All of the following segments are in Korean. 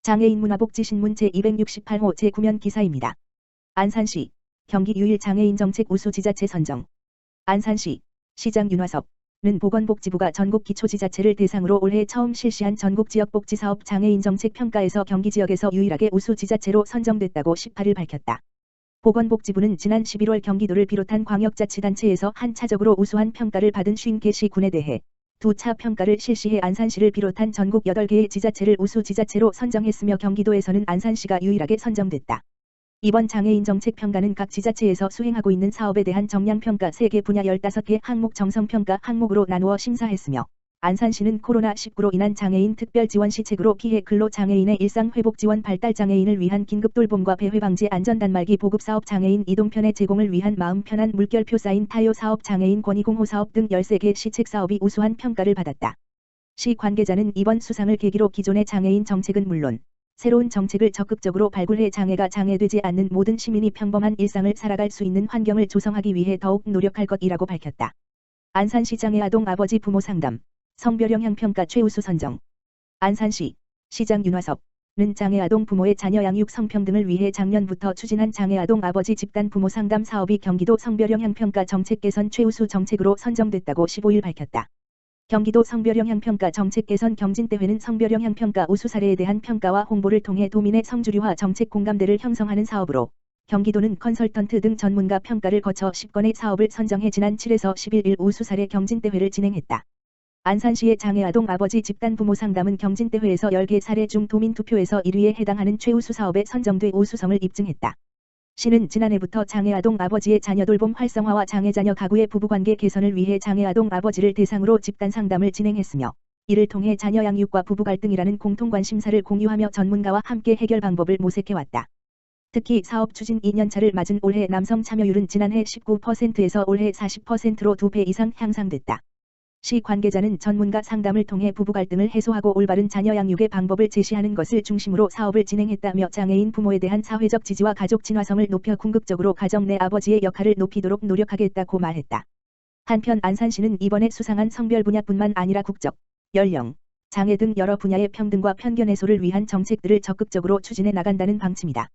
장애인 문화복지신문 제268호 제9면 기사입니다. 안산시 경기 유일 장애인 정책 우수 지자체 선정. 안산시 시장 윤화섭는 보건복지부가 전국 기초지자체를 대상으로 올해 처음 실시한 전국지역복지사업 장애인 정책 평가에서 경기 지역에서 유일하게 우수 지자체로 선정됐다고 18일 밝혔다. 보건복지부는 지난 11월 경기도를 비롯한 광역자치단체에서 한 차적으로 우수한 평가를 받은 50개 시군에 대해 2차 평가를 실시해 안산시를 비롯한 전국 8개의 지자체를 우수 지자체로 선정했으며 경기도에서는 안산시가 유일하게 선정됐다. 이번 장애인 정책 평가는 각 지자체에서 수행하고 있는 사업에 대한 정량평가 3개 분야 15개 항목 정성평가 항목으로 나누어 심사했으며 안산시는 코로나19로 인한 장애인 특별지원시책으로 피해 근로장애인의 일상회복지원 발달장애인을 위한 긴급돌봄과 폐회방지 안전단말기 보급사업 장애인 이동편의 제공을 위한 마음 편한 물결표 사인 타요사업 장애인 권익공호사업 등 13개 시책사업이 우수한 평가를 받았다. 시 관계자는 이번 수상을 계기로 기존의 장애인 정책은 물론 새로운 정책을 적극적으로 발굴해 장애가 장애되지 않는 모든 시민이 평범한 일상을 살아갈 수 있는 환경을 조성하기 위해 더욱 노력할 것이라고 밝혔다. 안산시 장애아동 아버지 부모 상담 성별 영향 평가 최우수 선정. 안산시 시장 윤화섭는 장애아동 부모의 자녀 양육 성평등을 위해 작년부터 추진한 장애아동 아버지 집단 부모 상담 사업이 경기도 성별 영향 평가 정책 개선 최우수 정책으로 선정됐다고 15일 밝혔다. 경기도 성별 영향 평가 정책 개선 경진대회는 성별 영향 평가 우수 사례에 대한 평가와 홍보를 통해 도민의 성주류화 정책 공감대를 형성하는 사업으로 경기도는 컨설턴트 등 전문가 평가를 거쳐 10건의 사업을 선정해 지난 7에서 11일 우수 사례 경진대회를 진행했다. 안산시의 장애아동 아버지 집단 부모 상담은 경진대회에서 10개 사례 중 도민 투표에서 1위에 해당하는 최우수 사업에 선정돼 우수성을 입증했다. 시는 지난해부터 장애아동 아버지의 자녀 돌봄 활성화와 장애자녀 가구의 부부관계 개선을 위해 장애아동 아버지를 대상으로 집단 상담을 진행했으며 이를 통해 자녀 양육과 부부 갈등이라는 공통 관심사를 공유하며 전문가와 함께 해결 방법을 모색해왔다. 특히 사업 추진 2년차를 맞은 올해 남성 참여율은 지난해 19%에서 올해 40%로 2배 이상 향상됐다. 시 관계자는 전문가 상담을 통해 부부 갈등을 해소하고 올바른 자녀 양육의 방법을 제시하는 것을 중심으로 사업을 진행했다며 장애인 부모에 대한 사회적 지지와 가족 친화성을 높여 궁극적으로 가정 내 아버지의 역할을 높이도록 노력하겠다고 말했다. 한편 안산시는 이번에 수상한 성별 분야뿐만 아니라 국적, 연령, 장애 등 여러 분야의 평등과 편견 해소를 위한 정책들을 적극적으로 추진해 나간다는 방침이다.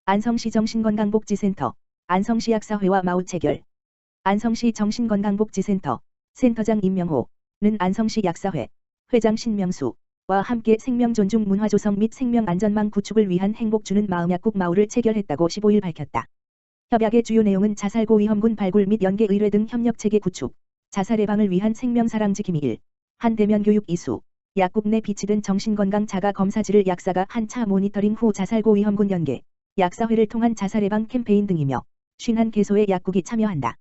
안성시 정신건강복지센터, 안성시 약사회와 마우 체결. 안성시 정신건강복지센터 센터장 임명호는 안성시 약사회 회장 신명수와 함께 생명존중 문화조성 및 생명안전망 구축을 위한 행복주는 마음약국 마우를 체결했다고 15일 밝혔다. 협약의 주요 내용은 자살고위험군 발굴 및 연계의뢰 등 협력체계 구축, 자살 예방을 위한 생명사랑지킴이 1, 한대면 교육 이수, 약국 내 비치된 정신건강 자가검사지를 약사가 한 차 모니터링 후 자살고위험군 연계, 약사회를 통한 자살예방 캠페인 등이며 51개소의 약국이 참여한다.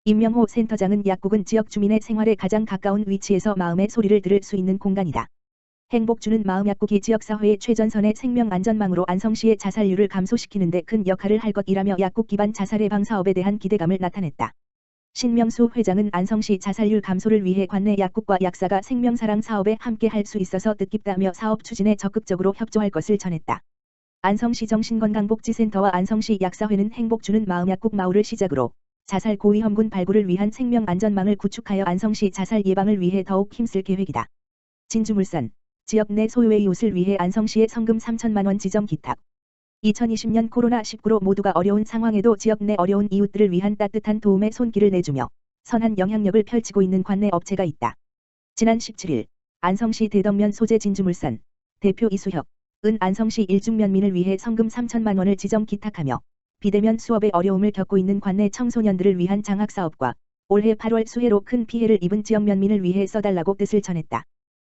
임명호 센터장은 약국은 지역 주민의 생활에 가장 가까운 위치에서 마음의 소리를 들을 수 있는 공간이다. 행복주는 마음약국이 지역사회의 최전선의 생명안전망으로 안성시의 자살률을 감소시키는 데 큰 역할을 할 것이라며 약국 기반 자살 예방 사업에 대한 기대감을 나타냈다. 신명수 회장은 안성시 자살률 감소를 위해 관내 약국과 약사가 생명사랑 사업에 함께 할 수 있어서 뜻깊다며 사업 추진에 적극적으로 협조할 것을 전했다. 안성시 정신건강복지센터와 안성시 약사회는 행복주는 마음약국 마우를 시작으로 자살 고위험군 발굴을 위한 생명안전망을 구축하여 안성시 자살 예방을 위해 더욱 힘쓸 계획이다. 진주물산 지역 내 소외 이웃을 위해 안성시에 성금 3천만 원 지정 기탁. 2020년 코로나19로 모두가 어려운 상황에도 지역 내 어려운 이웃들을 위한 따뜻한 도움의 손길을 내주며 선한 영향력을 펼치고 있는 관내 업체가 있다. 지난 17일 안성시 대덕면 소재 진주물산 대표 이수혁은 안성시 일중면민을 위해 성금 3천만 원을 지정 기탁하며 비대면 수업에 어려움을 겪고 있는 관내 청소년들을 위한 장학사업과 올해 8월 수해로 큰 피해를 입은 지역 면민을 위해 써달라고 뜻을 전했다.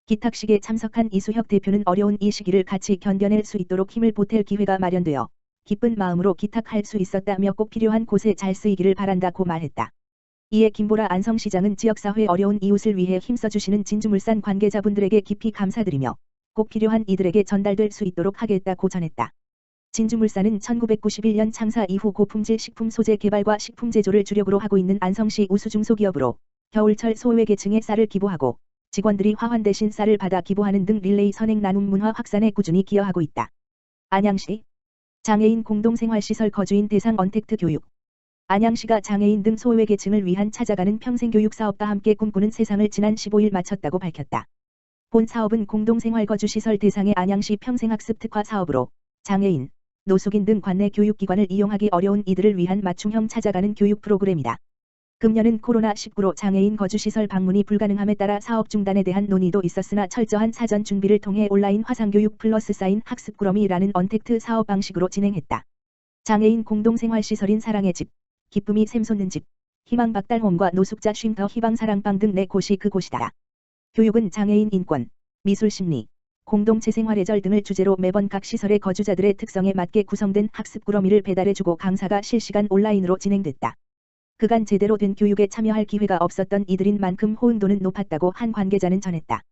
기탁식에 참석한 이수혁 대표는 어려운 이 시기를 같이 견뎌낼 수 있도록 힘을 보탤 기회가 마련되어 기쁜 마음으로 기탁할 수 있었다며 꼭 필요한 곳에 잘 쓰이기를 바란다고 말했다. 이에 김보라 안성시장은 지역사회 어려운 이웃을 위해 힘써주시는 진주물산 관계자분들에게 깊이 감사드리며 꼭 필요한 이들에게 전달될 수 있도록 하겠다고 전했다. 진주물산은 1991년 창사 이후 고품질 식품 소재 개발과 식품 제조를 주력으로 하고 있는 안성시 우수 중소기업으로 겨울철 소외 계층에 쌀을 기부하고 직원들이 화환 대신 쌀을 받아 기부하는 등 릴레이 선행 나눔 문화 확산에 꾸준히 기여하고 있다. 안양시 장애인 공동생활시설 거주인 대상 언택트 교육. 안양시가 장애인 등 소외 계층을 위한 찾아가는 평생교육 사업과 함께 꿈꾸는 세상을 지난 15일 마쳤다고 밝혔다. 본 사업은 공동생활거주시설 대상의 안양시 평생학습 특화 사업으로 장애인, 노숙인 등 관내 교육기관을 이용하기 어려운 이들을 위한 맞춤형 찾아가는 교육 프로그램이다. 금년은 코로나19로 장애인 거주시설 방문이 불가능함에 따라 사업 중단에 대한 논의도 있었으나 철저한 사전 준비를 통해 온라인 화상교육 플러스 쌓인 학습꾸러미라는 언택트 사업 방식으로 진행했다. 장애인 공동생활시설인 사랑의 집, 기쁨이 샘솟는 집, 희망박달홈과 노숙자 쉼터 희망사랑방 등 4곳이 그곳이다. 교육은 장애인 인권, 미술심리, 공동체 생활예절 등을 주제로 매번 각 시설의 거주자들의 특성에 맞게 구성된 학습꾸러미를 배달해주고 강사가 실시간 온라인으로 진행됐다. 그간 제대로 된 교육에 참여할 기회가 없었던 이들인 만큼 호응도는 높았다고 한 관계자는 전했다.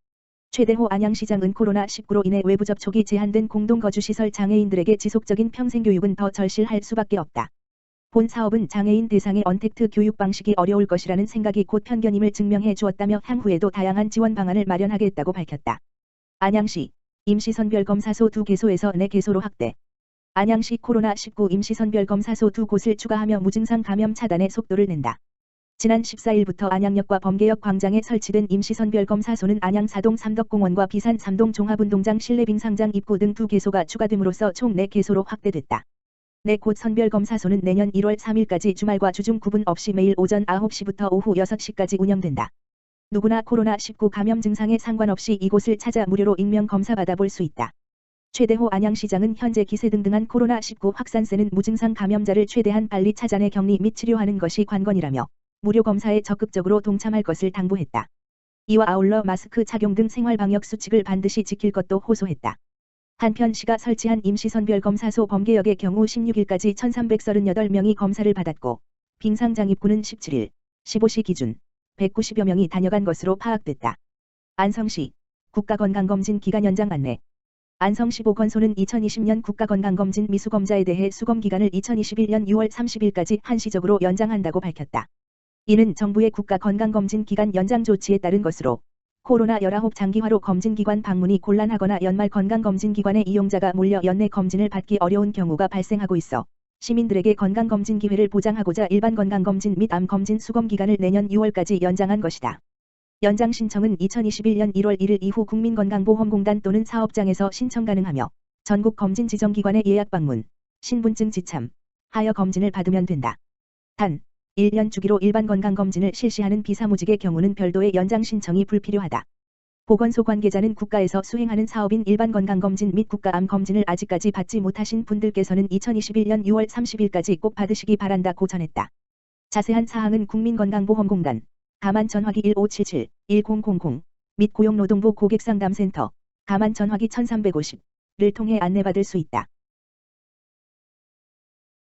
최대호 안양시장은 코로나19로 인해 외부 접촉이 제한된 공동거주시설 장애인들에게 지속적인 평생교육은 더 절실할 수밖에 없다. 본 사업은 장애인 대상의 언택트 교육 방식이 어려울 것이라는 생각이 곧 편견임을 증명해 주었다며 향후에도 다양한 지원 방안을 마련하겠다고 밝혔다. 안양시 임시선별검사소 2개소에서 4개소로 확대. 안양시 코로나19 임시선별검사소 2곳을 추가하며 무증상 감염 차단에 속도를 낸다. 지난 14일부터 안양역과 범계역 광장에 설치된 임시선별검사소는 안양 4동 삼덕공원과 비산 3동 종합운동장 실내빙상장 입구 등 2개소가 추가됨으로써 총 4개소로 확대됐다. 4곳 선별검사소는 내년 1월 3일까지 주말과 주중 구분 없이 매일 오전 9시부터 오후 6시까지 운영된다. 누구나 코로나19 감염 증상에 상관없이 이곳을 찾아 무료로 익명 검사 받아볼 수 있다. 최대호 안양시장은 현재 기세등등한 코로나19 확산세는 무증상 감염자를 최대한 빨리 찾아내 격리 및 치료하는 것이 관건이라며 무료 검사에 적극적으로 동참할 것을 당부했다. 이와 아울러 마스크 착용 등 생활방역 수칙을 반드시 지킬 것도 호소했다. 한편 시가 설치한 임시선별검사소 범계역의 경우 16일까지 1338명이 검사를 받았고 빙상장 입구는 17일, 15시 기준 190여 명이 다녀간 것으로 파악됐다. 안성시 국가건강검진 기간 연장 안내. 안성시 보건소는 2020년 국가건강검진 미수검자에 대해 수검기간을 2021년 6월 30일까지 한시적으로 연장한다고 밝혔다. 이는 정부의 국가건강검진 기간 연장 조치에 따른 것으로 코로나19 장기화로 검진기관 방문이 곤란하거나 연말 건강검진기관에 이용자가 몰려 연내 검진을 받기 어려운 경우가 발생하고 있어 시민들에게 건강검진 기회를 보장하고자 일반 건강검진 및 암검진 수검기간을 내년 6월까지 연장한 것이다. 연장 신청은 2021년 1월 1일 이후 국민건강보험공단 또는 사업장에서 신청 가능하며 전국 검진 지정기관의 예약 방문, 신분증 지참, 하여 검진을 받으면 된다. 단, 1년 주기로 일반 건강검진을 실시하는 비사무직의 경우는 별도의 연장 신청이 불필요하다. 보건소 관계자는 국가에서 수행하는 사업인 일반 건강검진 및 국가암검진을 아직까지 받지 못하신 분들께서는 2021년 6월 30일까지 꼭 받으시기 바란다고 전했다. 자세한 사항은 국민건강보험공단 가만 전화기 1577-1000 및 고용노동부 고객상담센터 가만 전화기 1350를 통해 안내받을 수 있다.